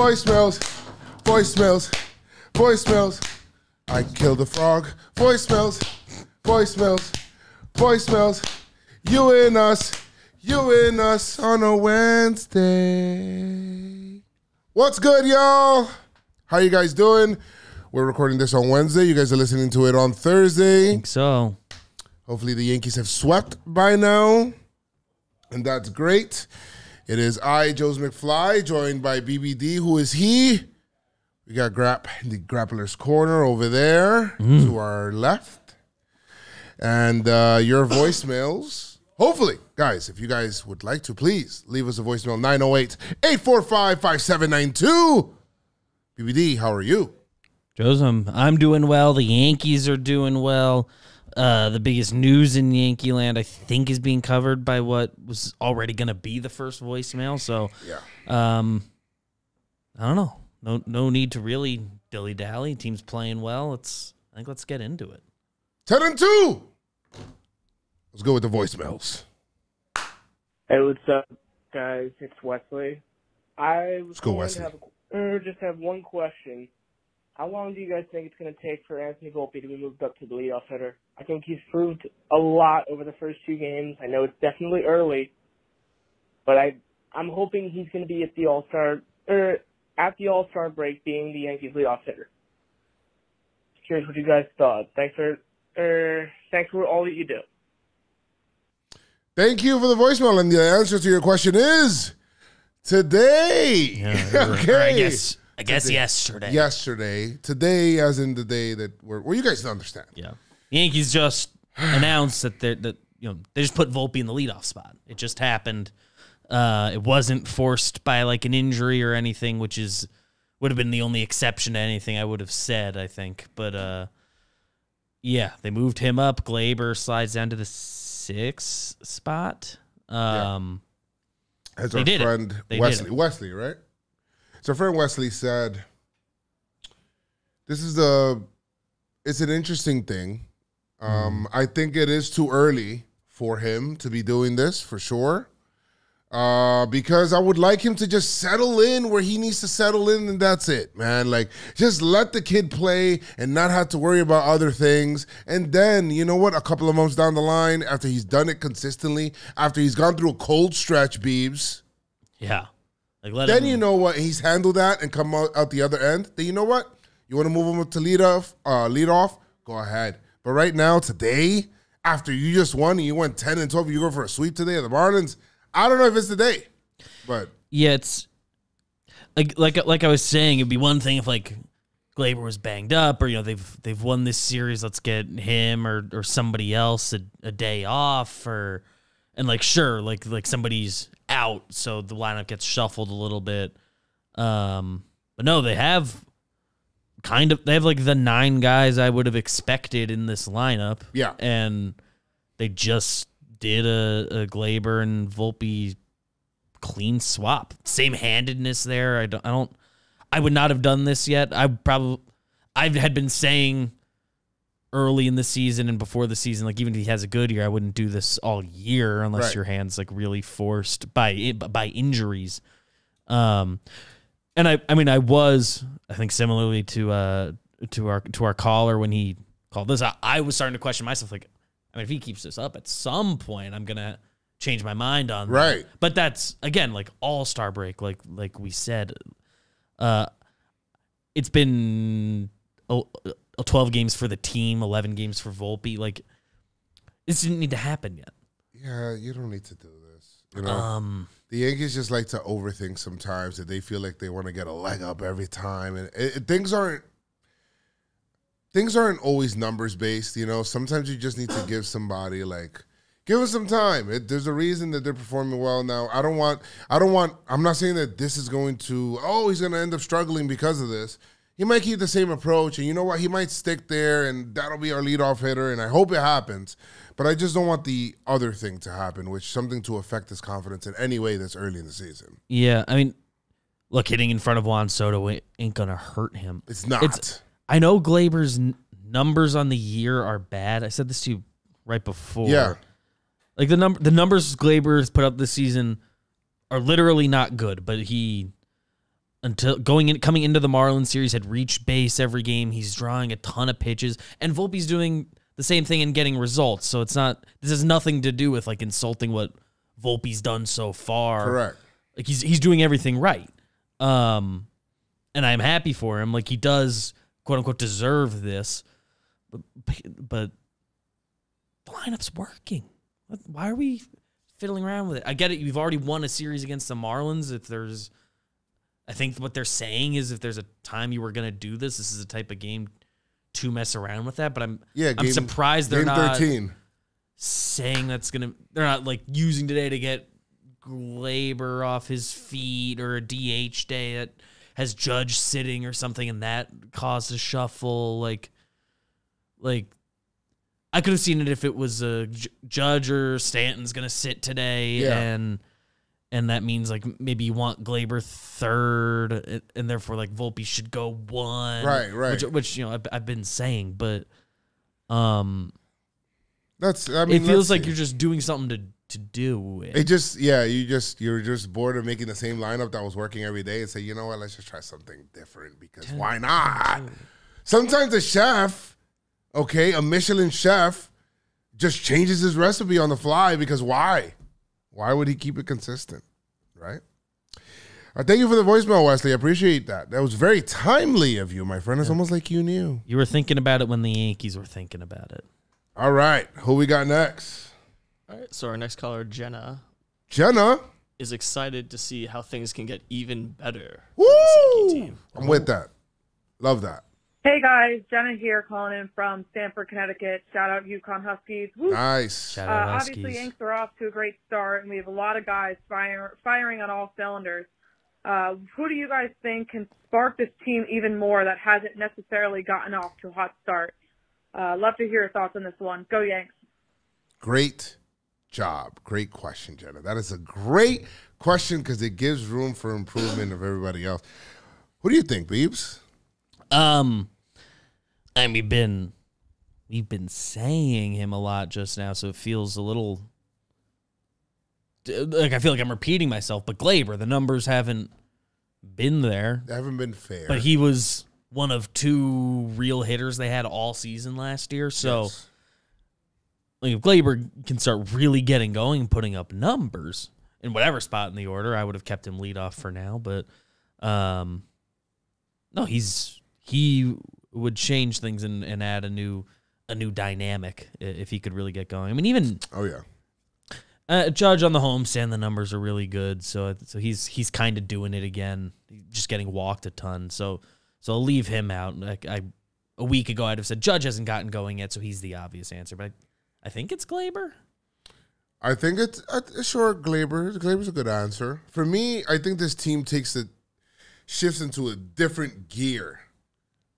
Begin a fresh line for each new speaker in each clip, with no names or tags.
Voicemails. Voicemails. Voicemails. I killed a frog. Voicemails. Voicemails. Voicemails. You and us. You and us on a Wednesday. What's good, y'all? How you guys doing? We're recording this on Wednesday. You guys are listening to it on Thursday.
I think so.
Hopefully the Yankees have swept by now, and that's great. It is I, Joez McFly, joined by BBD. Who is he? We got Grap in the Grappler's Corner over there to our left. And your voicemails. Hopefully, guys, if you guys would like to, please leave us a voicemail, 908-845-5792. BBD, how are you?
Joez, I'm doing well. The Yankees are doing well. The biggest news in Yankeeland, I think, is being covered by what was already going to be the first voicemail. So,
yeah.
I don't know. No need to really dilly-dally. Team's playing well. Let's get into it.
10-2. Let's go with the voicemails.
Hey, what's up, guys? It's Wesley.
Let's go, Wesley.
Just have one question. How long do you guys think it's going to take for Anthony Volpe to be moved up to the leadoff hitter? I think he's proved a lot over the first two games. I know it's definitely early, but I'm hoping he's going to be at the All-Star break, being the Yankees leadoff hitter. Just curious what you guys thought. Thanks for all that you do.
Thank you for the voicemail, and the answer to your question is today.
Yeah,
Okay.
I guess yesterday.
Yesterday. Today, as in the day that well, you guys understand.
Yeah. The Yankees just announced that they just put Volpe in the leadoff spot. It just happened. It wasn't forced by like an injury or anything, which would have been the only exception to anything I would have said, I think. But yeah, they moved him up. Glaber slides down to the 6th spot.
As our friend Wesley, right? So our friend Wesley said, it's an interesting thing. I think it is too early for him to be doing this, for sure. Because I would like him to just settle in where he needs to settle in, and that's it, man. Like, just let the kid play and not have to worry about other things. And then, you know what, a couple of months down the line, after he's done it consistently, after he's gone through a cold stretch, Beebs.
Yeah.
Then you know what, he's handled that and come out the other end. Then you know what? You want to move him up to lead off? Go ahead. But right now, today, after you just won and you went 10-12, you go for a sweep today at the Marlins. I don't know if it's the day, but
yeah, it's like I was saying, it'd be one thing if like Glaber was banged up, or they've won this series. Let's get him or somebody else a day off, and like sure, like somebody's out, so the lineup gets shuffled a little bit. But no, they have like the 9 guys I would have expected in this lineup.
Yeah,
and they just did a Glaber and Volpe clean swap. Same handedness there. I would not have done this yet. I had been saying early in the season and before the season, like even if he has a good year, I wouldn't do this all year unless your hand's like really forced by injuries. And I think similarly to our caller when he called this, I was starting to question myself, like, I mean, if he keeps this up, at some point, I'm gonna change my mind on that.
Right.
But that's again like All-Star break, like we said. It's been 12 games for the team, 11 games for Volpe. Like, this didn't need to happen yet.
Yeah, you don't need to do this. You know, the Yankees just like to overthink sometimes, that they feel like they want to get a leg up every time, and things aren't always numbers based. You know, sometimes you just need to give somebody give them some time. There's a reason that they're performing well now. I'm not saying that this is going to, he's going to end up struggling because of this. He might keep the same approach, and you know what? He might stick there, and that'll be our leadoff hitter, and I hope it happens. But I just don't want the other thing to happen, which is something to affect his confidence in any way that's early in the season.
Yeah, I mean, look, hitting in front of Juan Soto ain't going to hurt him.
It's not.
I know Glaber's numbers on the year are bad. I said this to you right before.
Yeah.
Like the numbers Glaber has put up this season are literally not good, but he until coming into the Marlins series, had reached base every game. He's drawing a ton of pitches, and Volpe's doing the same thing and getting results. So this has nothing to do with like insulting what Volpe's done so far.
Correct.
Like he's doing everything right. And I'm happy for him. Like he does, quote unquote, deserve this. But the lineup's working. Why are we fiddling around with it? I get it. You've already won a series against the Marlins. I think what they're saying is if there's a time you were going to do this is the type of game to mess around with that. But I'm surprised they're not 13. Saying they're not like using today to get Gleyber off his feet or a DH day that has Judge sitting or something and that caused a shuffle. Like I could have seen it if it was a Judge or Stanton's going to sit today and that means like maybe you want Gleyber third and therefore like Volpe should go one.
Right.
Which I've been saying, but
it
feels like you're just doing something to do it.
You're just bored of making the same lineup that was working every day and say, you know what, let's just try something different because why not? Sometimes a chef, a Michelin chef, just changes his recipe on the fly because why? Why would he keep it consistent, right? Thank you for the voicemail, Wesley. I appreciate that. That was very timely of you, my friend. It's almost like you knew.
You were thinking about it when the Yankees were thinking about it.
All right. Who we got next?
All right. So our next caller, Jenna, is excited to see how things can get even better.
Woo! I'm with that. Love that.
Hey guys, Jenna here calling in from Stamford, Connecticut. Shout out Yukon Huskies. Woo!
Nice.
Shout out Huskies.
Obviously, Yanks are off to a great start, and we have a lot of guys firing on all cylinders. Who do you guys think can spark this team even more that hasn't necessarily gotten off to a hot start? Love to hear your thoughts on this one. Go Yanks.
Great job. Great question, Jenna. That is a great question because it gives room for improvement of everybody else. Who do you think, Beebs?
And we've been saying him a lot just now, so it feels a little like I feel like I'm repeating myself. But Gleyber, the numbers haven't been there.
They haven't been fair.
But he was one of two real hitters they had all season last year. So like if Gleyber can start really getting going and putting up numbers in whatever spot in the order, I would have kept him leadoff for now. But no, he would change things and add a new dynamic if he could really get going. I mean, even Judge on the homestand, the numbers are really good. So he's kind of doing it again, just getting walked a ton. So I'll leave him out. A week ago, I'd have said Judge hasn't gotten going yet, so he's the obvious answer. But I think it's Gleyber.
I think it's sure Gleyber. Gleyber's a good answer. For me, I think this team shifts into a different gear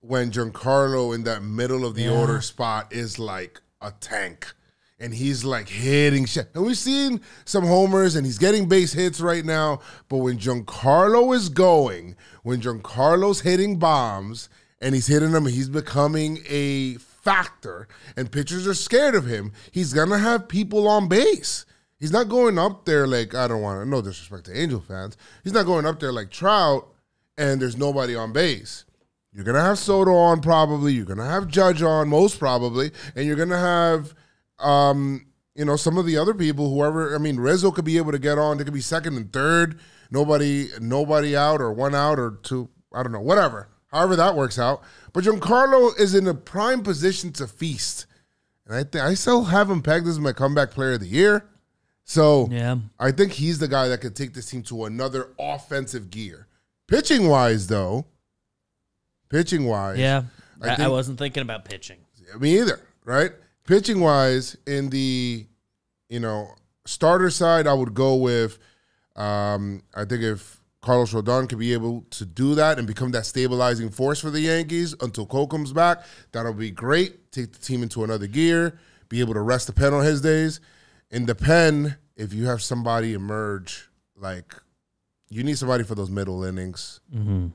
when Giancarlo in that middle of the order spot is like a tank. And he's like hitting shit. And we've seen some homers and he's getting base hits right now. But when Giancarlo is going, when Giancarlo's hitting bombs and he's hitting them, he's becoming a factor. And pitchers are scared of him. He's going to have people on base. He's not going up there like, no disrespect to Angel fans. He's not going up there like Trout and there's nobody on base. You're going to have Soto on probably. You're going to have Judge on most probably. And you're going to have, some of the other people, Rizzo could be able to get on. They could be second and third. Nobody out or one out or two. I don't know, whatever. However that works out. But Giancarlo is in a prime position to feast. And I still have him pegged as my comeback player of the year. So I think he's the guy that could take this team to another offensive gear. Pitching-wise, though.
Yeah, I wasn't thinking about pitching.
Me either, right? Pitching-wise, in the, starter side, I would go with, I think if Carlos Rodon could be able to do that and become that stabilizing force for the Yankees until Cole comes back, that'll be great. Take the team into another gear, be able to rest the pen on his days. In the pen, if you have somebody emerge, like, you need somebody for those middle innings.
Mm-hmm.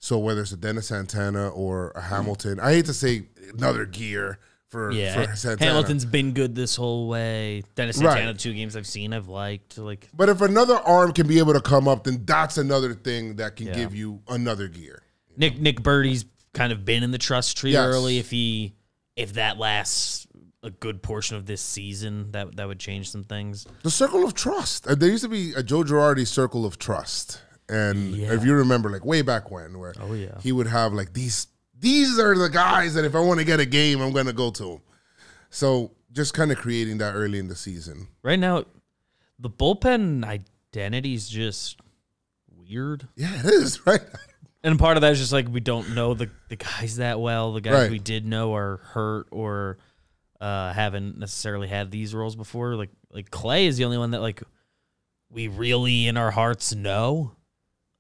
So whether it's a Dennis Santana or a Hamilton, I hate to say another gear for Santana.
Hamilton's been good this whole way. Dennis Santana, 2 games I've seen, I've liked.
But if another arm can be able to come up, then that's another thing that can give you another gear.
Nick Birdie's kind of been in the trust tree early. If that lasts a good portion of this season, that would change some things.
The circle of trust. There used to be a Joe Girardi circle of trust. And if you remember, like way back when, where he would have like these are the guys that if I want to get a game, I'm going to go to them. So just kind of creating that early in the season.
Right now, the bullpen identity is just weird.
Yeah, it is, right?
And part of that is just like we don't know the guys that well. The guys we did know are hurt or haven't necessarily had these roles before. Like Clay is the only one that like we really in our hearts know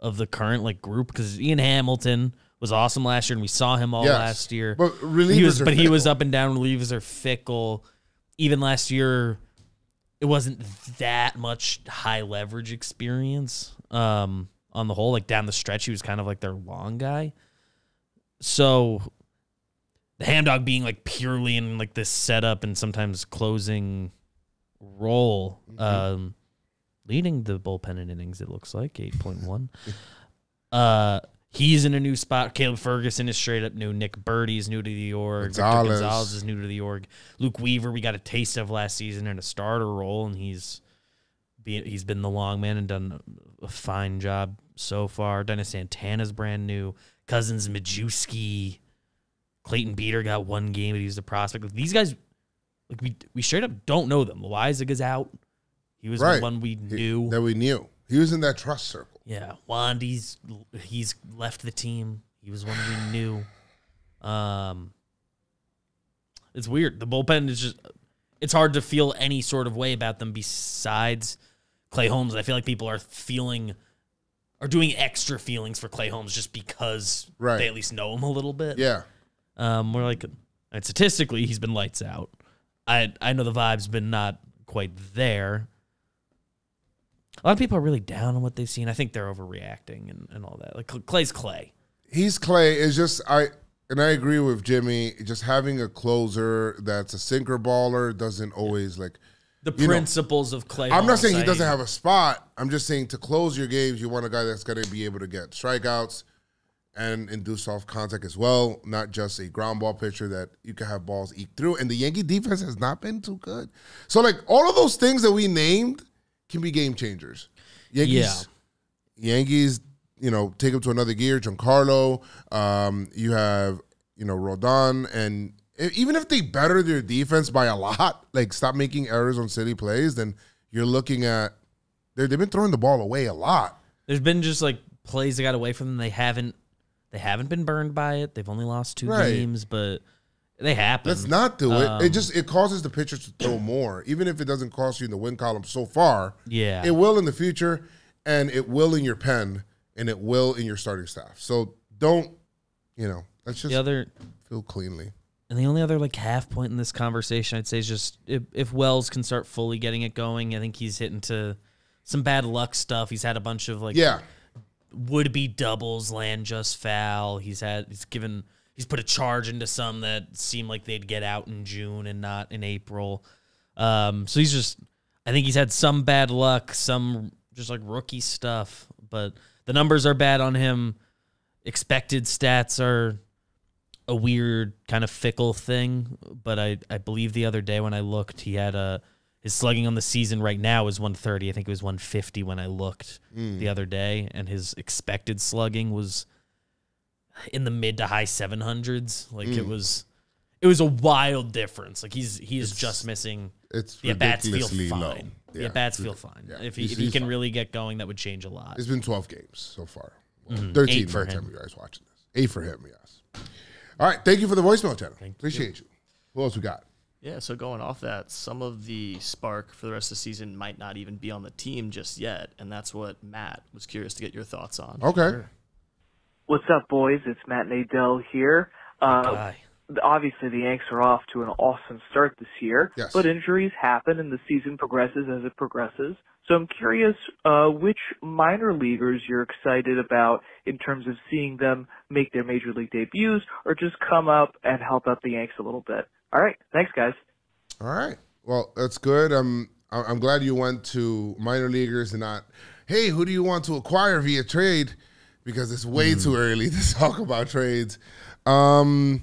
of the current like group, because Ian Hamilton was awesome last year and we saw him all last year.
But he
was up and down. Relievers are fickle. Even last year, it wasn't that much high leverage experience. On the whole, like down the stretch, he was kind of like their long guy. So the Ham Dog being like purely in like this setup and sometimes closing role, leading the bullpen in innings, it looks like 8.1. He's in a new spot. Caleb Ferguson is straight up new. Nick Birdie's new to the org. Victor Gonzalez is new to the org. Luke Weaver, we got a taste of last season in a starter role, and he's been the long man and done a fine job so far. Dennis Santana's brand new. Cousins, Majewski, Clayton Beater got 1 game, but he was a prospect. Like, these guys, like we straight up don't know them. Loiza's out. He was the one we knew.
That we knew. He was in that trust circle.
Yeah. Wandy's he's left the team. He was one we knew. It's weird. The bullpen is just, it's hard to feel any sort of way about them besides Clay Holmes. I feel like people are doing extra feelings for Clay Holmes just because they at least know him a little bit.
Yeah.
We're like, and statistically, he's been lights out. I know the vibe's been not quite there. A lot of people are really down on what they've seen. I think they're overreacting and all that. Like Clay's Clay.
He's Clay. It's just I agree with Jimmy. Just having a closer that's a sinker baller doesn't always like
the principles of Clay.
I'm not saying he doesn't have a spot. I'm just saying to close your games, you want a guy that's going to be able to get strikeouts and induce off contact as well, not just a ground ball pitcher that you can have balls eke through. And the Yankee defense has not been too good. So like all of those things that we named can be game changers. Yankees, take him to another gear. Giancarlo, you have, Rodon, and even if they better their defense by a lot, like stop making errors on silly plays, then you're looking at they've been throwing the ball away a lot.
There's been just like plays that got away from them. They haven't been burned by it. They've only lost 2 games, but they happen.
Let's not do it. It causes the pitchers to throw more, even if it doesn't cost you in the win column so far.
Yeah,
it will in the future, and it will in your pen, and it will in your starting staff. So don't, let's just feel cleanly.
And the only other like half point in this conversation I'd say is just if Wells can start fully getting it going. I think he's hitting to some bad luck stuff. He's had a bunch of would-be doubles land just foul. He's put a charge into some that seemed like they'd get out in June and not in April. So I think he's had some bad luck, some just like rookie stuff, but the numbers are bad on him. Expected stats are a weird kind of fickle thing, but I believe the other day when I looked, he had his slugging on the season right now is 130. I think it was 150 when I looked the other day, and his expected slugging was in the mid to high 700s. Like it was a wild difference. Like he is just missing. The at-bats feel fine.
Low.
The at-bats feel fine. Yeah. If he can really get going, that would change a lot.
It's been 12 games so far. 13 for him. You guys watching this. 8 for him, yes. All right, thank you for the voicemail, channel. Appreciate you. Who else we got?
Yeah, so going off that, some of the spark for the rest of the season might not even be on the team just yet, and that's what Matt was curious to get your thoughts on.
Okay. Sure.
What's up, boys? It's Matt Nadell here. Obviously, the Yanks are off to an awesome start this year, but injuries happen and the season progresses as it progresses. So I'm curious which minor leaguers you're excited about in terms of seeing them make their major league debuts or just come up and help out the Yanks a little bit. All right. Thanks, guys.
All right. Well, that's good. I'm glad you went to minor leaguers and not, hey, who do you want to acquire via trade? Because it's way too early to talk about trades. Well,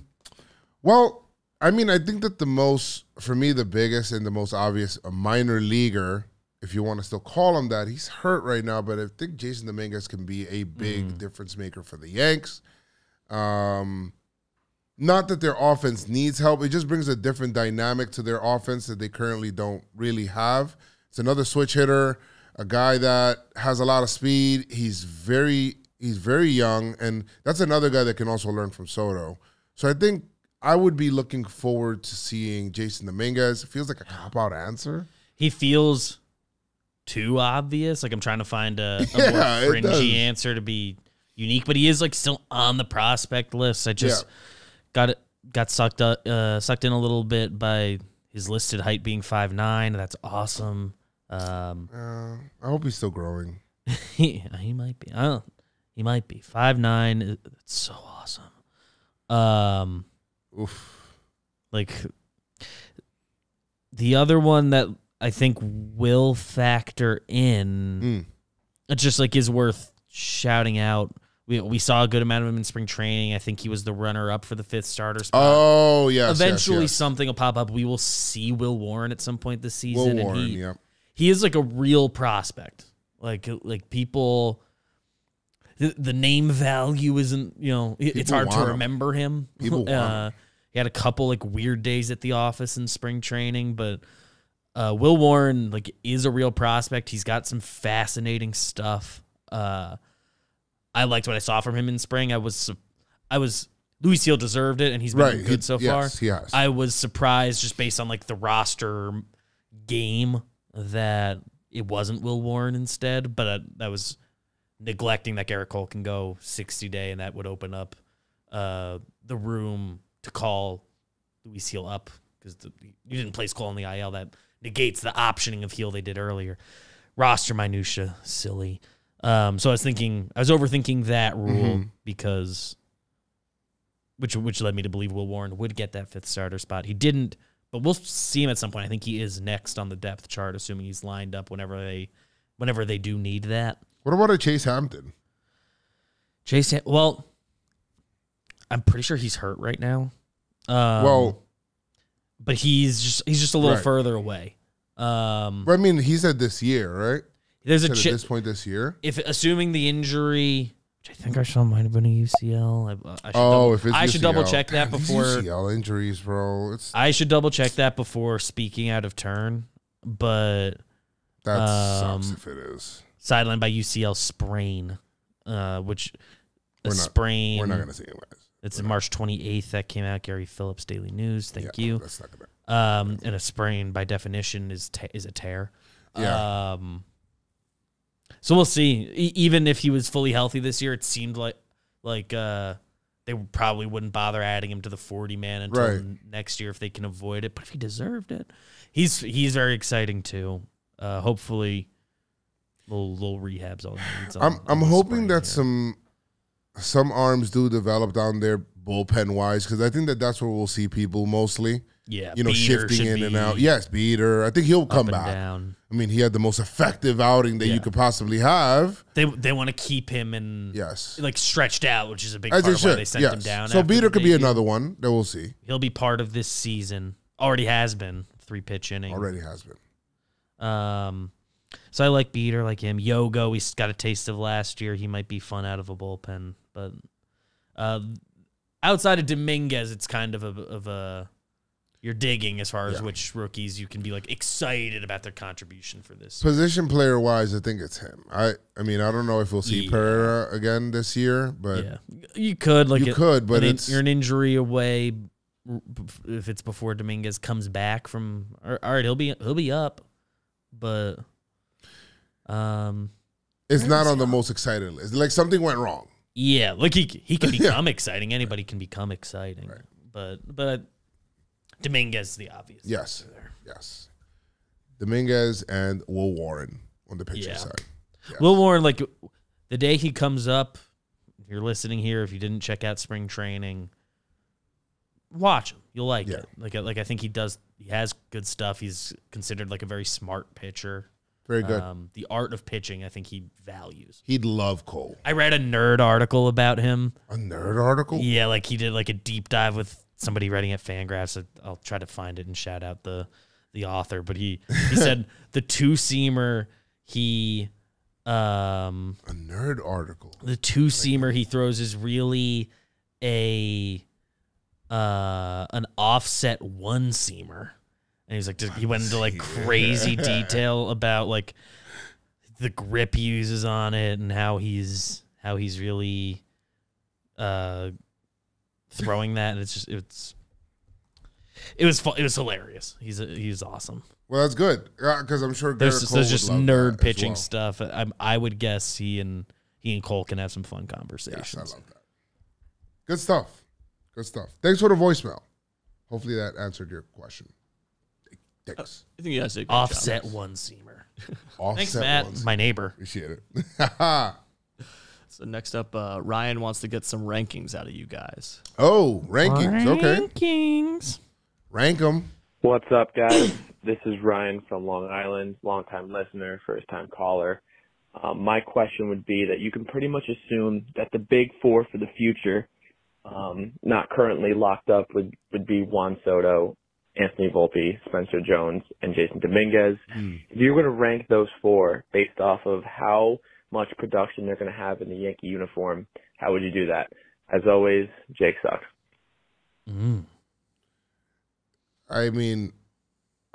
I mean, I think that for me, the biggest and the most obvious minor leaguer, if you want to still call him that, he's hurt right now, but I think Joez and Dominguez can be a big difference maker for the Yanks. Not that their offense needs help. It just brings a different dynamic to their offense that they currently don't really have. It's another switch hitter, a guy that has a lot of speed. He's very young, and that's another guy that can also learn from Soto. So I think I would be looking forward to seeing Joez and Dominguez. It feels like a cop-out answer.
He feels too obvious. Like I'm trying to find a more fringy answer to be unique, but he is like still on the prospect list. I just got sucked in a little bit by his listed height being 5'9". That's awesome.
I hope he's still growing.
He might be. He might be 5'9". It's so awesome.
Oof.
Like the other one that I think will factor in, it's just like is worth shouting out. We saw a good amount of him in spring training. I think he was the runner-up for the 5th starter spot.
Oh, yes.
Eventually something will pop up. We will see Will Warren at some point this season.
Will Warren,
he is like a real prospect. Like people, the name value isn't, it's hard to remember him.
People want him.
He had a couple like weird days at the office in spring training, but Will Warren like is a real prospect. He's got some fascinating stuff. I liked what I saw from him in spring. Louis Seal deserved it, and he's been good so far.
Yes, he has.
I was surprised just based on like the roster game that it wasn't Will Warren instead, but that was neglecting that Garrett Cole can go 60-day, and that would open up the room to call Louis Seal up because you didn't place Cole in the IL. That negates the optioning of Heel they did earlier. Roster minutia, silly. So I was overthinking that rule because, which led me to believe Will Warren would get that 5th starter spot. He didn't, but we'll see him at some point. I think he is next on the depth chart, assuming he's lined up whenever they do need that.
What about a Chase Hampton?
Well, I'm pretty sure he's hurt right now. But he's just a little further away.
I mean, he said this year, right?
There's
at this point this year.
If assuming the injury, which I think I saw might have been a UCL. I should double check that before
UCL injuries, bro.
I should double check that before speaking out of turn. But
that sucks if it is
sidelined by UCL sprain, which sprain.
We're not gonna see him, guys.
It's March 28th that came out. Gary Phillips, Daily News. Thank you.
That's not gonna.
And a sprain by definition is a tear.
Yeah.
So we'll see. Even if he was fully healthy this year, it seemed like they probably wouldn't bother adding him to the 40-man until next year if they can avoid it. But if he deserved it, he's very exciting too. Hopefully, little rehabs all needs.
I'm hoping that some arms do develop down there bullpen wise because I think that's where we'll see people mostly.
Yeah,
shifting in and out. Yes, Beater. I think he'll come back.
Down.
I mean, he had the most effective outing that you could possibly have.
They want to keep him stretched out, which is a big part of why they sent him down.
So Beater could be another one that we'll see.
He'll be part of this season. Already has been 3-pitch inning.
Already has been.
So I like Beater, like him. Yogo, we got a taste of last year. He might be fun out of a bullpen, but outside of Dominguez, it's kind of a you're digging as far as which rookies you can be like excited about their contribution for this.
Position player wise, I think it's him. I mean, I don't know if we'll see Pereira again this year, but
you could but
you're
an injury away if it's before Dominguez comes back from. All right, he'll be up, but
it's not on the most excited list. Like something went wrong.
Yeah, like he can become exciting. Anybody can become exciting, but. Dominguez is the obvious.
Yes. Dominguez and Will Warren on the pitching side. Yes.
Will Warren, like the day he comes up, if you're listening here, if you didn't check out spring training, watch him. You'll like it. Like I think he does. He has good stuff. He's considered like a very smart pitcher.
Very good.
The art of pitching, I think he values.
He'd love Cole.
I read a nerd article about him.
A nerd article?
Yeah, like he did like a deep dive with somebody writing at Fangraphs. I'll try to find it and shout out the author. But he said the two-seamer he
a nerd article.
The two-seamer he throws is really an offset one-seamer. And he's like, he went into like crazy detail about like the grip he uses on it and how he's really throwing that. And it was hilarious. He's awesome.
Well, that's good because I'm sure
there's just nerd pitching stuff. I would guess he and Cole can have some fun conversations.
Yes, I love that. Good stuff. Good stuff. Thanks for the voicemail. Hopefully that answered your question. Thanks.
I think you guys did a great
offset
job.
one-seamer.
Thanks,
Matt. My neighbor.
Appreciate it.
So next up, Ryan wants to get some rankings out of you guys.
Oh, rankings. Okay.
Rankings.
Rank them.
What's up, guys? This is Ryan from Long Island, longtime listener, first-time caller. My question would be that you can pretty much assume that the big four for the future, not currently locked up, would be Juan Soto, Anthony Volpe, Spencer Jones, and Jason Dominguez. If you were going to rank those four based off of how much production they're going to have in the Yankee uniform, how would you do that? As always, Jake sucks.
I mean,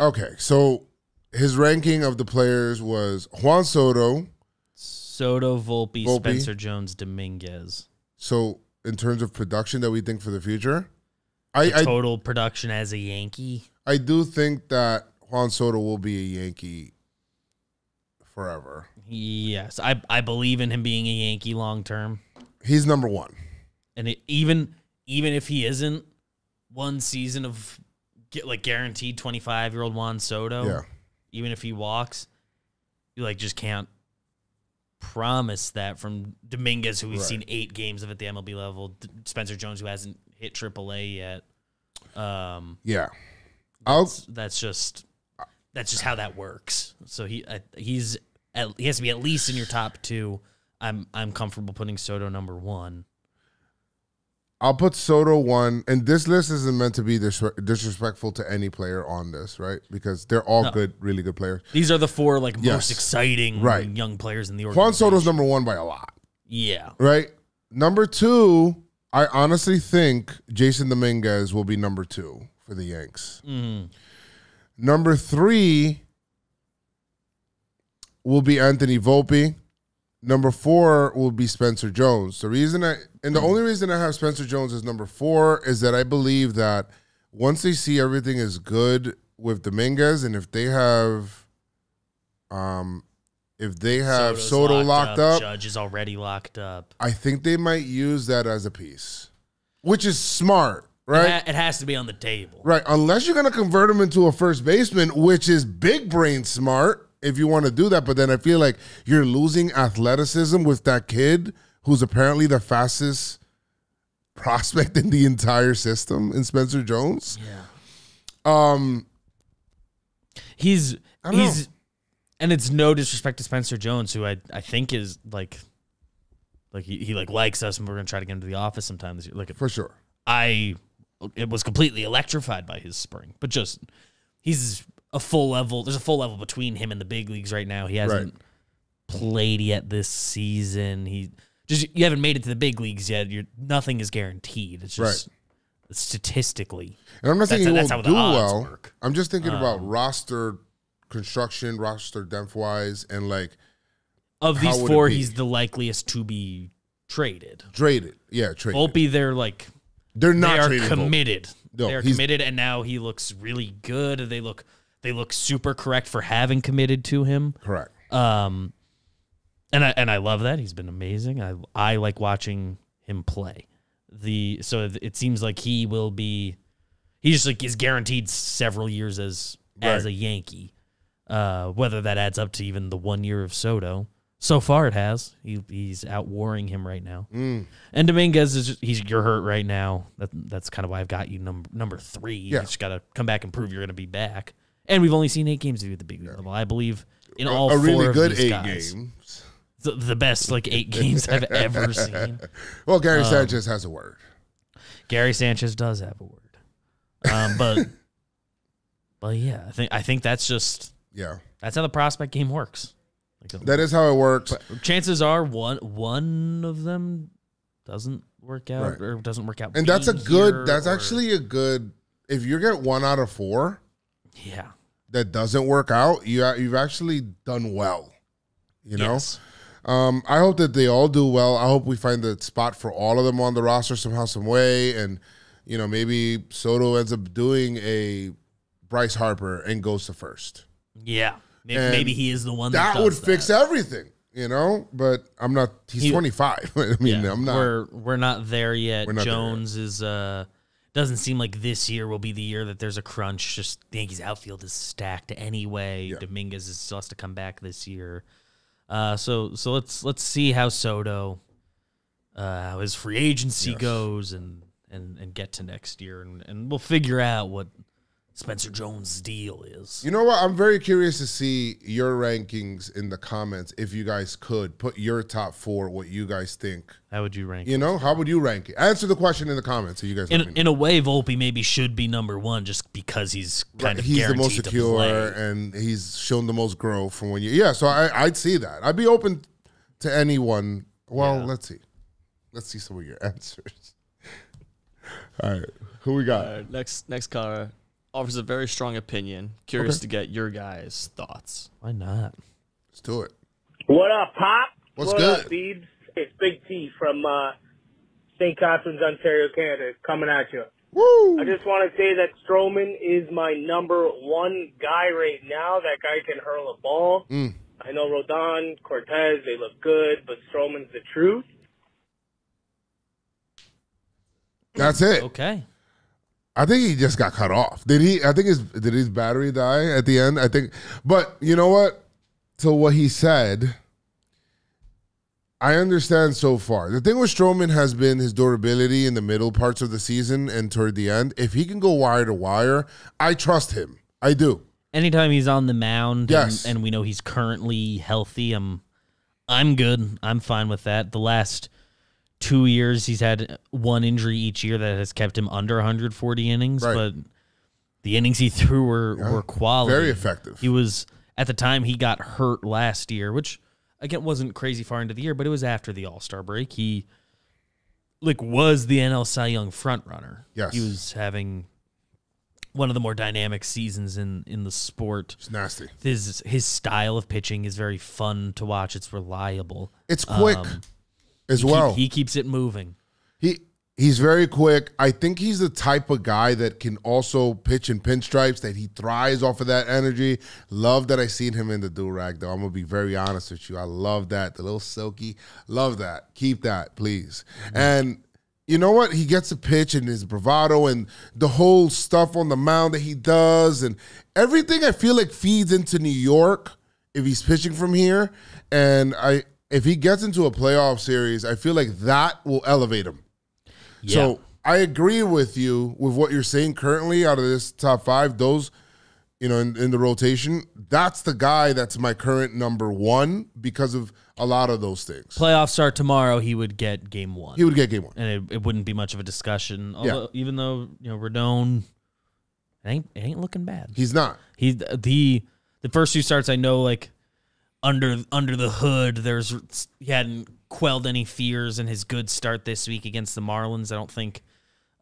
okay, so his ranking of the players was Juan Soto,
Volpe, Spencer Jones, Dominguez.
So in terms of production that we think for the future,
total production as a Yankee,
I do think that Juan Soto will be a Yankee forever.
Yes, I believe in him being a Yankee long term.
He's number one,
and even if he isn't, one season of guaranteed 25-year-old Juan Soto.
Yeah.
Even if he walks, you just can't promise that from Dominguez, who we've seen 8 games of at the MLB level, Spencer Jones, who hasn't hit AAA yet.
Yeah,
that's just how that works. So he has to be at least in your top 2. I'm comfortable putting Soto number 1.
I'll put Soto 1, and this list isn't meant to be disrespectful to any player on this, right? Because they're all good, really good players.
These are the 4 most exciting young players in the organization.
Juan Soto's number 1 by a lot.
Yeah.
Right? Number 2, I honestly think Jason Dominguez will be number 2 for the Yanks. Number 3 will be Anthony Volpe. Number 4 will be Spencer Jones. The only reason I have Spencer Jones as number 4 is that I believe that once they see everything is good with Dominguez, and if they have Soto locked up,
Judge is already locked up.
I think they might use that as a piece, which is smart, right?
It has to be on the table,
right? Unless you're going to convert him into a first baseman, which is big brain smart. If you want to do that, but then I feel like you're losing athleticism with that kid who's apparently the fastest prospect in the entire system in Spencer Jones.
Yeah. He's and it's no disrespect to Spencer Jones, who I think is he likes us, and we're gonna try to get him to the office sometime this year.
For sure.
It was completely electrified by his spring, but he's a full level. There's a full level between him and the big leagues right now. He hasn't played yet this season. You haven't made it to the big leagues yet. Nothing is guaranteed. It's just statistically.
And I'm not saying he won't do well.
Work.
I'm just thinking about roster construction, roster depth wise, and
of these 4, he's the likeliest to be traded.
Traded.
Volpe,
they're not
committed. No, they're committed, and now he looks really good. They look super correct for having committed to him.
Correct.
And I love that. He's been amazing. I like watching him play. So it seems like he just is guaranteed several years as a Yankee. Whether that adds up to even the 1 year of Soto. So far, it has. He's outwarring him right now. And Dominguez you're hurt right now. That's kind of why I've got you number 3. You just got to come back and prove you're going to be back. And we've only seen 8 games of you at the big league level. I believe in all 4
really good
of these
8
guys.
games.
The best 8 games I've ever seen.
Well, Gary Sanchez has a word.
Gary Sanchez does have a word. But yeah, I think that's just that's how the prospect game works.
That is how it works.
Chances are one of them doesn't work out or doesn't work out.
And that's actually a good, if you get 1 out of 4 that doesn't work out, you've actually done well. You know?
Yes.
I hope that they all do well. I hope we find the spot for all of them on the roster somehow, some way. And, maybe Soto ends up doing a Bryce Harper and goes to first.
Yeah. Maybe he is the one that
would fix everything, but I'm not, he's 25. I mean, I'm not.
We're not there yet. Jones is, doesn't seem like this year will be the year that there's a crunch. Just the Yankees outfield is stacked anyway. Yeah. Dominguez still has to come back this year. So let's see how Soto, how his free agency goes and get to next year. And we'll figure out what Spencer Jones' deal is.
You know what? I'm very curious to see your rankings in the comments. If you guys could put your top 4, what you guys think.
How would you rank
how would you rank it? Answer the question in the comments so you guys
in a way, Volpe maybe should be number 1 just because he's he's
the most secure and he's shown the most growth from when so I'd see that. I'd be open to anyone. Well, let's see some of your answers. All right, who we got?
Next caller offers a very strong opinion. Curious to get your guys' thoughts.
Why not?
Let's do it.
What up, Pop?
What's good?
Up, Beebs? It's Big T from St. Catharines, Ontario, Canada, coming at you.
Woo!
I just want to say that Stroman is my number 1 guy right now. That guy can hurl a ball. I know Rodon, Cortez, they look good, but Stroman's the truth.
That's it.
Okay.
I think he just got cut off. Did his battery die at the end? I think, but you know what? To what he said, I understand so far. The thing with Stroman has been his durability in the middle parts of the season and toward the end. If he can go wire to wire, I trust him. I do.
Anytime he's on the mound and we know he's currently healthy, I'm good. I'm fine with that. The last 2 years, he's had 1 injury each year that has kept him under 140 innings, but the innings he threw were quality.
Very effective.
He was, at the time he got hurt last year, which, again, wasn't crazy far into the year, but it was after the All-Star break. He, was the NL Cy Young frontrunner.
Yes.
He was having one of the more dynamic seasons in the sport.
It's nasty.
His style of pitching is very fun to watch. It's reliable.
It's quick. As well.
He keeps it moving.
He's very quick. I think he's the type of guy that can also pitch in pinstripes, that he thrives off of that energy. Love that I seen him in the do-rag, though. I'm going to be very honest with you. I love that. The little silky. Love that. Keep that, please. And you know what? He gets a pitch and his bravado and the whole stuff on the mound that he does and everything I feel like feeds into New York if he's pitching from here. And if he gets into a playoff series, I feel like that will elevate him. Yeah. So I agree with you with what you're saying currently out of this top 5, those, in the rotation, that's the guy that's my current number 1 because of a lot of those things.
Playoff start tomorrow, he would get game 1.
He would get game 1.
And it wouldn't be much of a discussion. Although, even though, Rodon, it ain't looking bad.
He's not.
The first 2 starts, I know, under the hood, he hadn't quelled any fears in his good start this week against the Marlins. I don't think.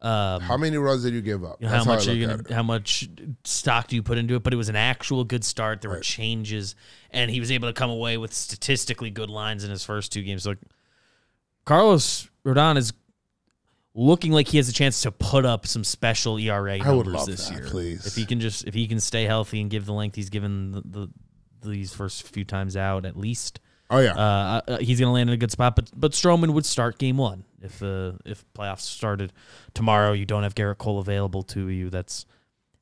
How many runs did you give up?
How much stock do you put into it? But it was an actual good start. There were changes, and he was able to come away with statistically good lines in his first 2 games. Carlos Rodon is looking like he has a chance to put up some special ERA numbers this year.
Please.
If he can stay healthy and give the length he's given these first few times out, at least.
Oh yeah,
he's going to land in a good spot. But Stroman would start game 1 if playoffs started tomorrow. You don't have Garrett Cole available to you. That's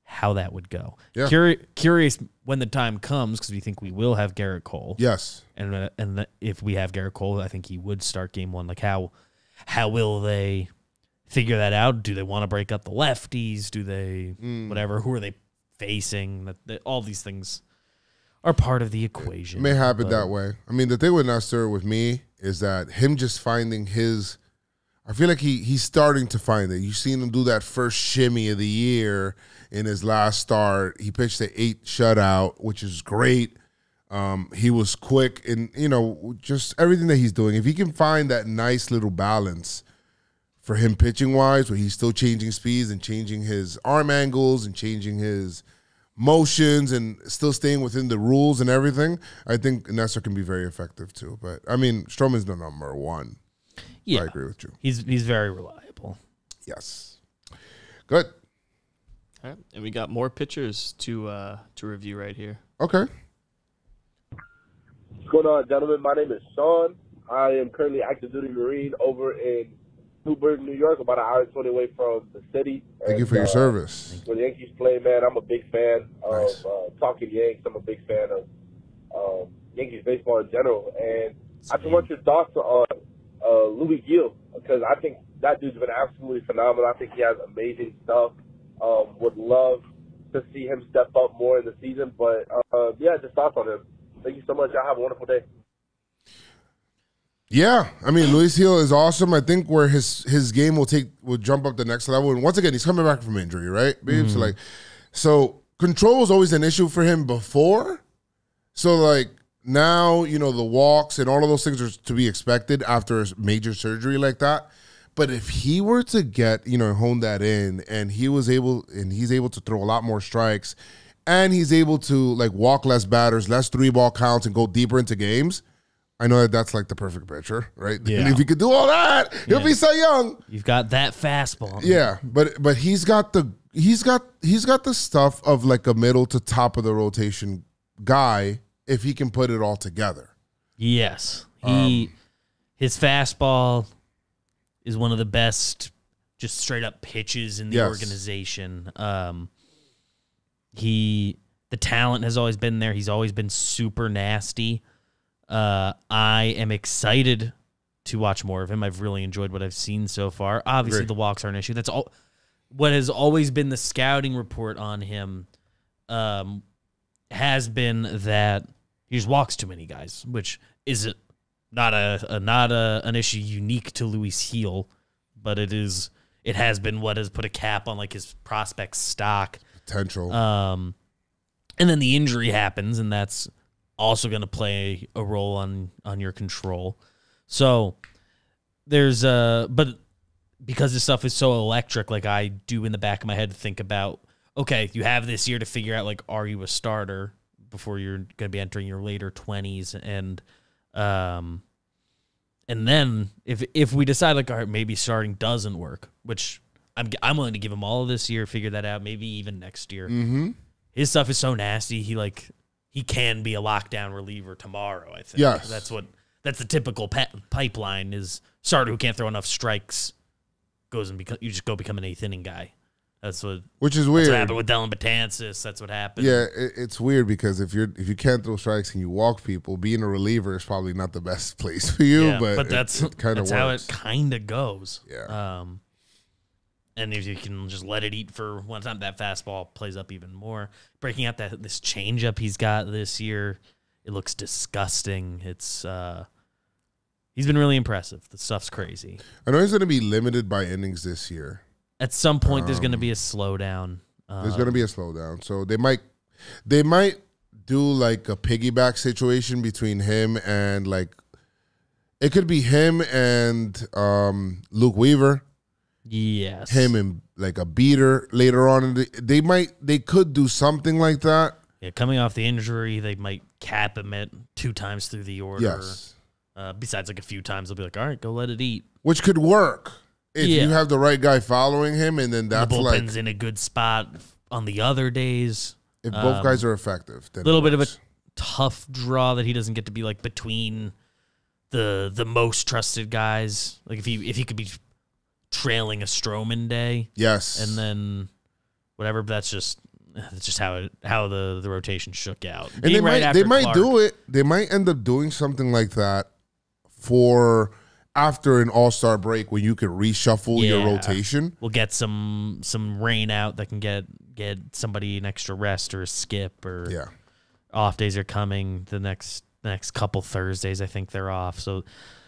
how that would go.
Yeah.
Curious when the time comes, because we think we will have Garrett Cole.
Yes.
And if we have Garrett Cole, I think he would start game one. Like, how will they figure that out? Do they want to break up the lefties? Do they whatever? Who are they facing? All these things are part of the equation.
It may happen that way. I mean, the thing with Nestor with me is that him just finding his – I feel like he's starting to find it. You've seen him do that first shimmy of the year in his last start. He pitched an 8 shutout, which is great. He was quick and, just everything that he's doing. If he can find that nice little balance for him pitching-wise, where he's still changing speeds and changing his arm angles and changing his motions and still staying within the rules and everything, I think Nestor can be very effective too. But, I mean, Stroman's the number one.
Yeah.
I agree with you.
He's very reliable.
Yes. Good.
All right. And we got more pitchers to review right here.
Okay.
What's going on, gentlemen? My name is Sean. I am currently active duty Marine over in Newburgh, New York, about an hour and 20 away from the city.
Thank you for your service.
When the Yankees play, man, I'm a big fan of Talkin Yanks. I'm a big fan of Yankees baseball in general. And I just want your thoughts on Louis Gill, because I think that dude's been absolutely phenomenal. I think he has amazing stuff. Would love to see him step up more in the season. But, yeah, just thoughts on him. Thank you so much. Y'all have a wonderful day.
Yeah, I mean, Luis Gil is awesome. I think where his game will jump up the next level. And once again, he's coming back from injury, right, babe? So control was always an issue for him before. So like now, the walks and all of those things are to be expected after a major surgery like that. But if he were to get, hone that in, and he's able to throw a lot more strikes, and he's able to like walk less batters, less 3-ball counts, and go deeper into games, I know that's like the perfect pitcher, right?
Yeah.
And if he could do all that, he'll be so young.
You've got that fastball.
Yeah, but he's got the stuff of like a middle to top of the rotation guy if he can put it all together.
Yes. His fastball is one of the best just straight up pitches in the organization. The talent has always been there. He's always been super nasty. I am excited to watch more of him. I've really enjoyed what I've seen so far. Obviously, the walks are an issue. That's all. What has always been the scouting report on him has been that he just walks too many guys, which is not an issue unique to Luis Gil, but it has been what has put a cap on like his prospect stock
potential.
And then the injury happens, and that's also going to play a role on your control. So there's but because this stuff is so electric, like I do in the back of my head think about, okay, you have this year to figure out, like, are you a starter before you're going to be entering your later 20s, and then if we decide like, all right, maybe starting doesn't work, which I'm willing to give him all of this year, figure that out, maybe even next year.
Mm-hmm.
His stuff is so nasty. He can be a lockdown reliever tomorrow, I think.
Yes.
That's the typical pipeline is starter who can't throw enough strikes goes and you just go become an 8th inning guy. Which is weird. That's what happened with Dylan Betances. That's what happened.
Yeah, it's weird because if you can't throw strikes and you walk people, being a reliever is probably not the best place for you. Yeah, but that's
how it kind of goes.
Yeah.
And if you can just let it eat for one time, that fastball plays up even more. Breaking out this changeup he's got this year, it looks disgusting. It's he's been really impressive. The stuff's crazy.
I know he's going to be limited by innings this year.
At some point, there's going to be a slowdown.
There's going to be a slowdown, so they might do like a piggyback situation between him and like it could be him and Luke Weaver.
Yes.
Him and like a beater later on. They could do something like that.
Yeah, coming off the injury, they might cap him at 2 times through the order.
Yes.
Besides like a few times, they'll be like, all right, go let it eat.
Which could work if you have the right guy following him, and then that's
the bullpen's in a good spot on the other days.
If both guys are effective.
A little bit of a tough draw that he doesn't get to be like between the most trusted guys. Like if he could be trailing a Stroman day.
Yes.
And then whatever, but that's just It's just how the rotation shook out.
And they might do it. They might end up doing something like that for after an All-Star break when you could reshuffle your rotation.
We'll get some rain out that can get somebody an extra rest or a skip or off days are coming the next couple Thursdays. I think they're off. So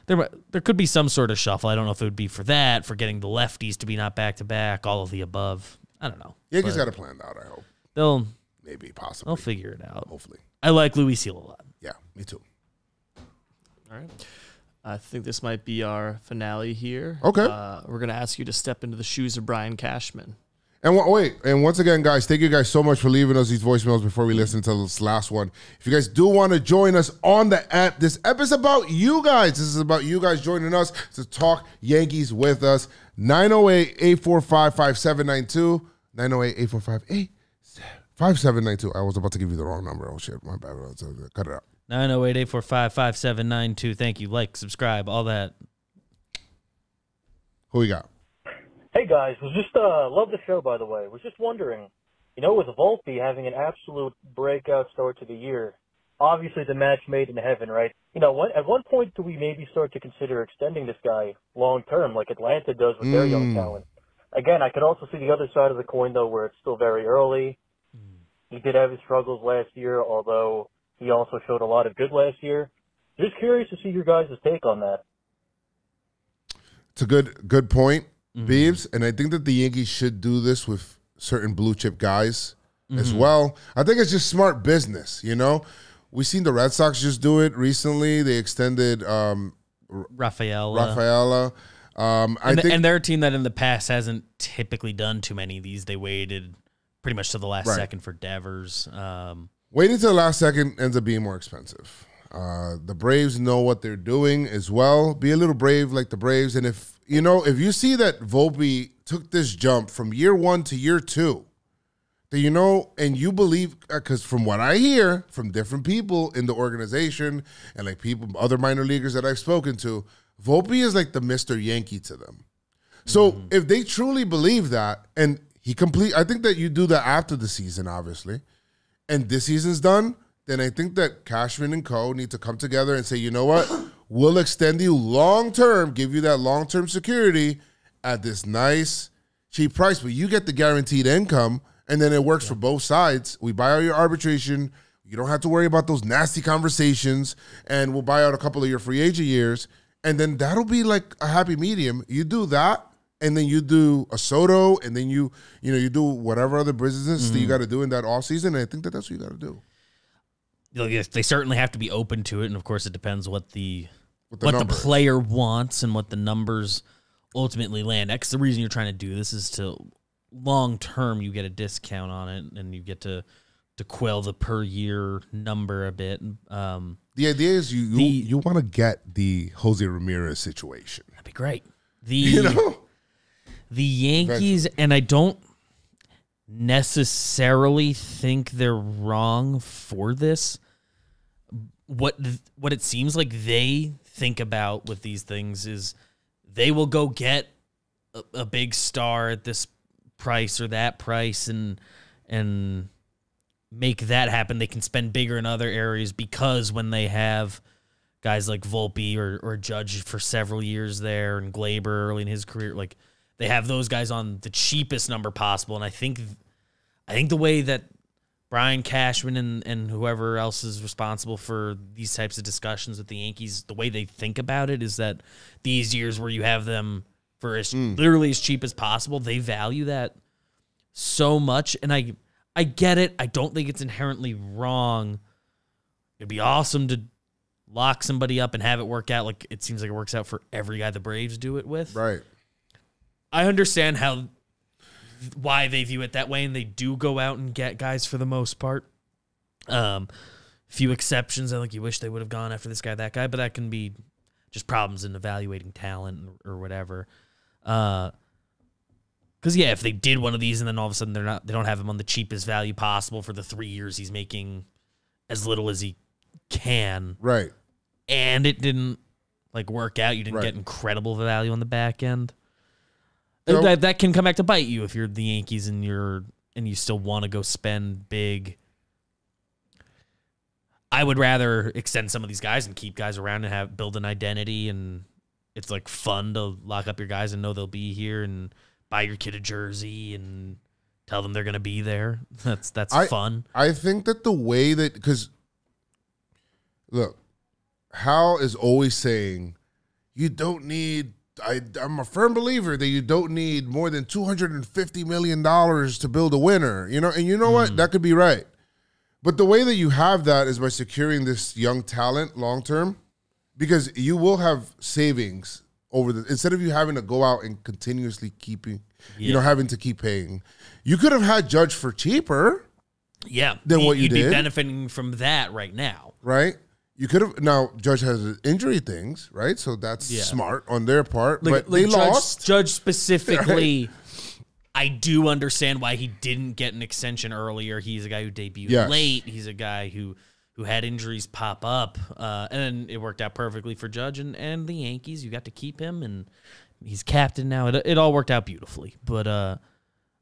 there could be some sort of shuffle. I don't know if it would be for that, for getting the lefties to be not back-to-back, all of the above. I don't know.
Yankees got it planned out, I hope.
They'll figure it out.
Hopefully.
I like Louis Seal a lot.
Yeah, me too.
All right. I think this might be our finale here.
Okay.
We're going to ask you to step into the shoes of Brian Cashman.
And and once again, guys, thank you guys so much for leaving us these voicemails before we listen to this last one. If you guys do want to join us on the app, this app is about you guys. This is about you guys joining us to talk Yankees with us. 908-845-5792. 908-845-5792. I was about to give you the wrong number. Oh, shit. My bad. Cut it out.
908-845-5792. Thank you. Like, subscribe, all that.
Who we got?
Hey guys, was just love the show, by the way. Was just wondering, with Volpe having an absolute breakout start to the year, obviously the match made in heaven, right? At one point do we maybe start to consider extending this guy long term, like Atlanta does with their young talent? Again, I could also see the other side of the coin though, where it's still very early. He did have his struggles last year, although he also showed a lot of good last year. Just curious to see your guys' take on that.
It's a good point. Beebs, and I think that the Yankees should do this with certain blue chip guys as well. I think it's just smart business, We've seen the Red Sox just do it recently. They extended
Rafaela. And they're a team that in the past hasn't typically done too many of these. They waited pretty much to the last second for Devers.
Waiting to the last second ends up being more expensive. The Braves know what they're doing as well. Be a little brave like the Braves. And if you see that Volpe took this jump from year 1 to year 2, then and you believe, because from what I hear from different people in the organization and like other minor leaguers that I've spoken to, Volpe is like the Mr. Yankee to them. So if they truly believe that, and I think that you do that after the season, obviously, and this season's done, then I think that Cashman and co. need to come together and say, you know what? We'll extend you long-term, give you that long-term security at this nice, cheap price, but you get the guaranteed income, and then it works for both sides. We buy out your arbitration. You don't have to worry about those nasty conversations, and we'll buy out a couple of your free agent years, and then that'll be like a happy medium. You do that, and then you do a Soto, and then you do whatever other business that you got to do in that offseason, and I think that that's what you got to do.
They certainly have to be open to it, and of course it depends what the player wants and what the numbers ultimately land at. 'Cause the reason you're trying to do this is to long term you get a discount on it, and you get to quell the per year number a bit.
The idea is you want to get the Jose Ramirez situation.
That'd be great. The Yankees, and I don't necessarily think they're wrong for this. What it seems like they think about with these things is they will go get a big star at this price or that price and make that happen. They can spend bigger in other areas because when they have guys like Volpe or Judge for several years there and Glaber early in his career, like they have those guys on the cheapest number possible. And I think the way that Brian Cashman and whoever else is responsible for these types of discussions with the Yankees, the way they think about it is that these years where you have them for literally as cheap as possible, they value that so much. And I get it. I don't think it's inherently wrong. It'd be awesome to lock somebody up and have it work out. Like it seems like it works out for every guy the Braves do it with.
Right.
I understand why they view it that way, and they do go out and get guys for the most part. Few exceptions, like you wish they would have gone after this guy, that guy, but that can be just problems in evaluating talent or whatever. Because if they did one of these and then all of a sudden they don't have him on the cheapest value possible for the 3 years he's making as little as he can,
right?
And it didn't work out. You didn't get incredible value on the back end. So, that can come back to bite you if you're the Yankees and you're and you still want to go spend big, I would rather extend some of these guys and keep guys around and build an identity, and it's like fun to lock up your guys and know they'll be here and buy your kid a jersey and tell them they're going to be there. That's fun.
I think that the way that, because look, Hal is always saying you don't need, I'm a firm believer that you don't need more than $250 million to build a winner, you know, and you know what? That could be right. But the way that you have that is by securing this young talent long term, because you will have savings instead of you having to go out and continuously having to keep paying. You could have had Judge for cheaper.
Yeah.
Than what you did.
You'd be benefiting from that right now.
Right? You could have. Now, Judge has injury things, right? So that's smart on their part. But they lost.
Judge specifically, right. I do understand why he didn't get an extension earlier. He's a guy who debuted late. He's a guy who had injuries pop up. And it worked out perfectly for Judge and the Yankees. You got to keep him, and he's captain now. It all worked out beautifully. But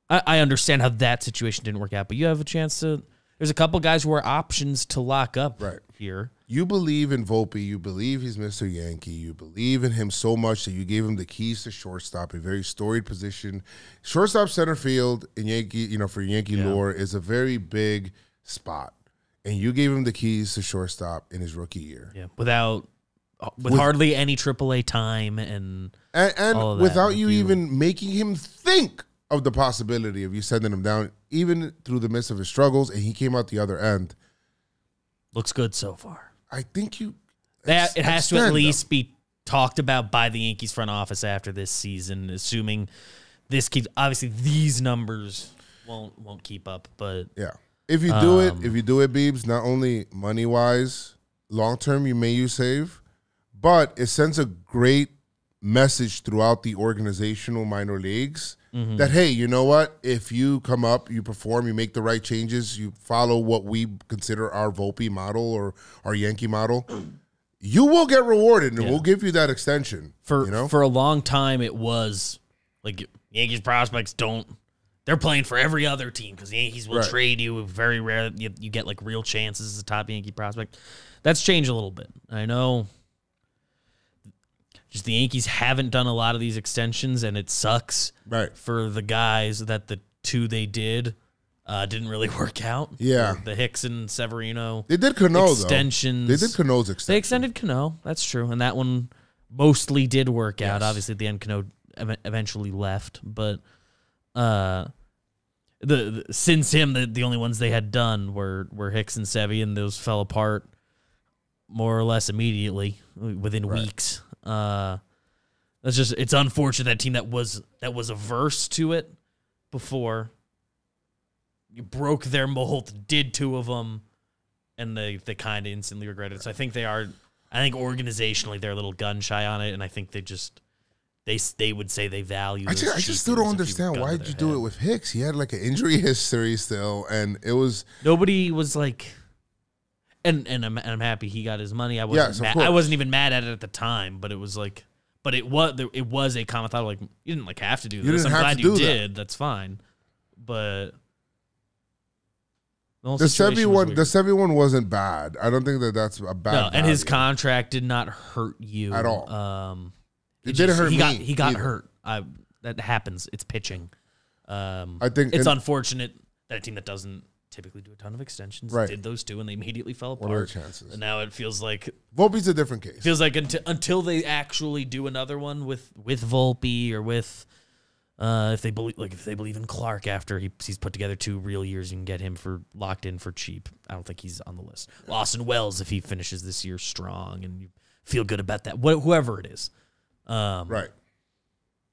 I understand how that situation didn't work out. But you have a chance to – there's a couple guys who are options to lock up here.
You believe in Volpe. You believe he's Mr. Yankee. You believe in him so much that you gave him the keys to shortstop, a very storied position. Shortstop center field in Yankee, for Yankee lore is a very big spot. And you gave him the keys to shortstop in his rookie year.
Yeah, with hardly any AAA time and all of
without
that.
you even making him think of the possibility of you sending him down, even through the midst of his struggles, and he came out the other end.
Looks good so far.
I think
it has to at least be talked about by the Yankees front office after this season, assuming this keeps. Obviously, these numbers won't keep up, but
yeah, if you do it, Beebs, not only money wise, long term you save, but it sends a great message throughout the organizational minor leagues that, hey, you know what? If you come up, you perform, you make the right changes, you follow what we consider our Volpe model or our Yankee model, you will get rewarded, and we'll give you that extension.
For a long time, it was like Yankees prospects they're playing for every other team because the Yankees will trade you. Very rare you get like real chances as a top Yankee prospect. That's changed a little bit. I know. Just the Yankees haven't done a lot of these extensions, and it sucks for the guys that the two they did didn't really work out.
Yeah.
The Hicks and Severino.
They did Cano,
extensions.
They did Cano's extension.
They extended Cano. That's true. And that one mostly did work out. Obviously, at the end, Cano eventually left. But since him, the only ones they had done were Hicks and Sevy, and those fell apart more or less immediately within weeks. It's unfortunate that team that was averse to it before you broke their mold, did two of them, and they kind of instantly regret it. So I think organizationally they're a little gun shy on it, and I think they would say they value.
I just still don't understand why did you do it with Hicks? He had like an injury history still, and it was
nobody was like. And I'm happy he got his money. I wasn't even mad at it at the time, but it was like, it was a common thought. Like, you didn't like have to do this. I'm glad you did. That's fine. But
the Sevy one wasn't bad. I don't think that's a bad.
No, and his contract did not hurt you
at all.
It didn't hurt me. He got hurt. That happens. It's pitching.
I think
it's unfortunate that a team that doesn't typically do a ton of extensions did those two, and they immediately fell apart.
What are the chances?
And now it feels like
Volpe's a different case.
It feels like until they actually do another one with Volpe or with if they believe in Clark after he's put together 2 real years, you can get him locked in for cheap. I don't think he's on the list. Austin Wells, if he finishes this year strong and you feel good about that, whoever it is,
right.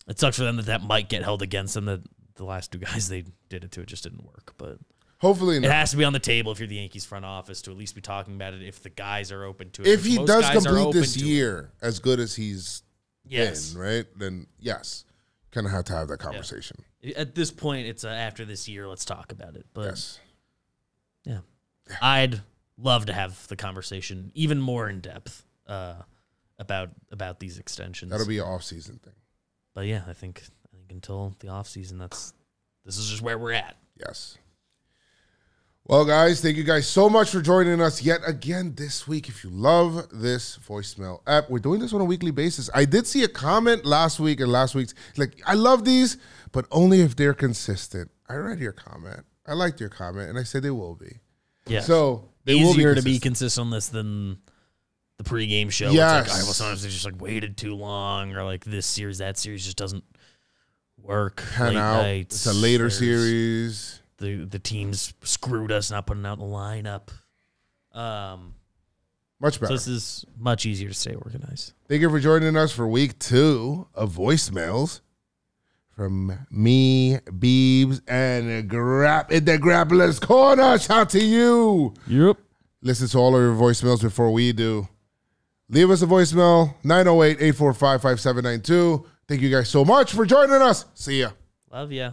It sucks for them that might get held against them. The last 2 guys they did it to, it just didn't work, but.
Hopefully not.
It has to be on the table if you're the Yankees front office to at least be talking about it if the guys are open to it.
If he does complete this year as good as he's been, right? Then yes, kind of have to have that conversation.
Yeah. At this point, it's after this year, let's talk about it. But yeah. I'd love to have the conversation even more in depth about these extensions.
That'll be an off-season thing.
But yeah, I think until the off-season, this is just where we're at.
Yes. Well, guys, thank you guys so much for joining us yet again this week. If you love this voicemail app, we're doing this on a weekly basis. I did see a comment last week and last week's, like, I love these, but only if they're consistent. I read your comment. I liked your comment, and I said they will be.
Yeah.
So they
easier
will
to be consistent on this than the pregame show.
Yes.
It's like, well, sometimes they just like waited too long, or like this series, that series just doesn't work.
Pan out. Nights, it's a later series.
The teams screwed us not putting out the lineup.
Much better.
So this is much easier to stay organized.
Thank you for joining us for week 2 of voicemails from me, Beebs, and the Grappler's Corner. Shout out to you.
Yep.
Listen to all of your voicemails before we do. Leave us a voicemail, 908-845-5792. Thank you guys so much for joining us. See ya.
Love ya.